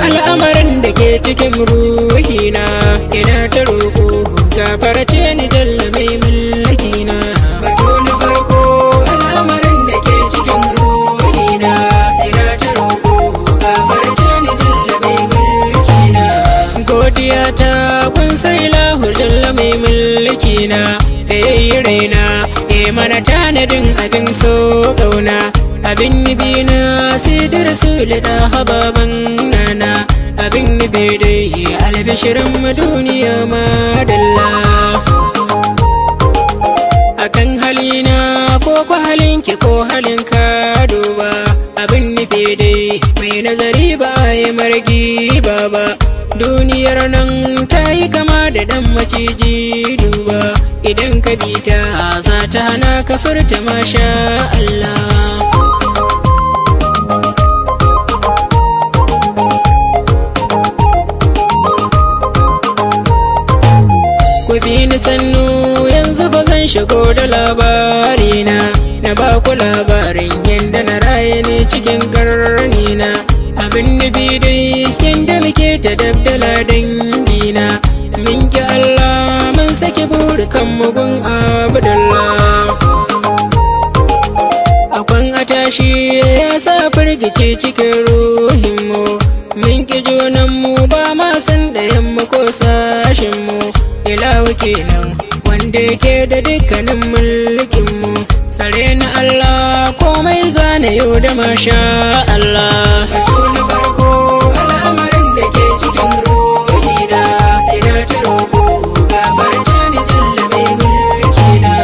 al'amarin da ke cikin ruhina ina ta roƙo gafarce ni jalla mai mulkina. Batu na farko al'amarin da ke cikin ruhina ina ta roƙo gafarce ni jalla mai mulkina. Godiya ta kun sai lahu jalla mai mulkina da yayi raina mana tanadin abin so kauna abin nibi na sai da rasul da hababan nana abin nibi dai albishirin duniya madalla. Akan halina ko ko halinki ko halinka duba abin nibi dai mai nazari ba yi margi ba duniyar nan ta yi kama da dan maciji duba idan ka bi ta za ta hana ka furta masha Allah. Ku bi ni sannu yanzu ba zan shigo da labarina na ba ku labarin yadda na raye ne cikin karnina abin nufi dai yadda muke ta dabdala dangina min ki Allah mun saki burukan mugun abdallah. Akwan atashi ya sa firgice cikin ruhinmu min ki junanmu ba ma san ɗayanmu ko sashinmu ilahu kenan wanda yake da dukkanin mulkinmu sare na Allah komai zane yau da masha Allah. Batu na farko al'amarin da ke cikin ruhina ina ta roƙo gafarce ni jalla mai mulkina.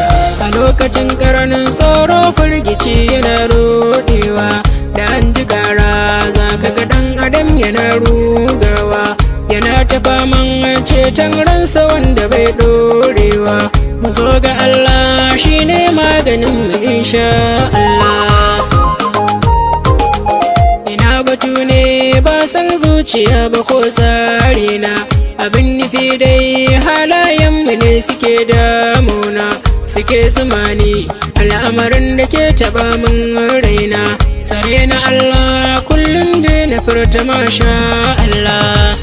A lokacin ƙaranin tsoro firgici yana roɗewa da an ji gara za ka ga ɗan adam yana rugawa yana ta faman ceton ransa wanda bai ɗorewa. Mu zo ga Allah shine maganin mu insha Allah. Ina batu ne ba san zuciya ba ko tsarina abin nufi dai halayenmu ne suke damuna suke zumani al'amarin da ke taba min raina sare na Allah kullum dai na furta masha Allah.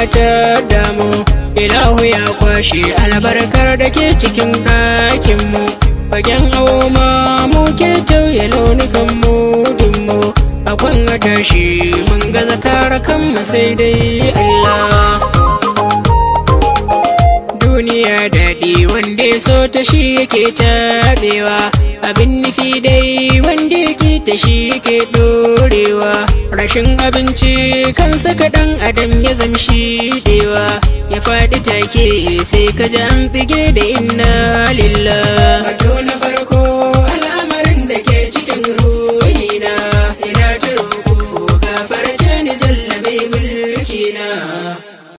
Ta damu ilahu ya kwashe albarkar da ke cikin ɗakinmu fagen auma mu ke tauye launukan mudinmu akwan a tashi mun ga zakara kanmu sai dai Allah. Duniya daɗi wanda ya so ta shi yake taɓewa abin nufi dai wanda yake ta shi yake ɗorewa rashin abinci kan saka ɗan adam ya zamshi dewa ya faɗi take sai ka ji an fige da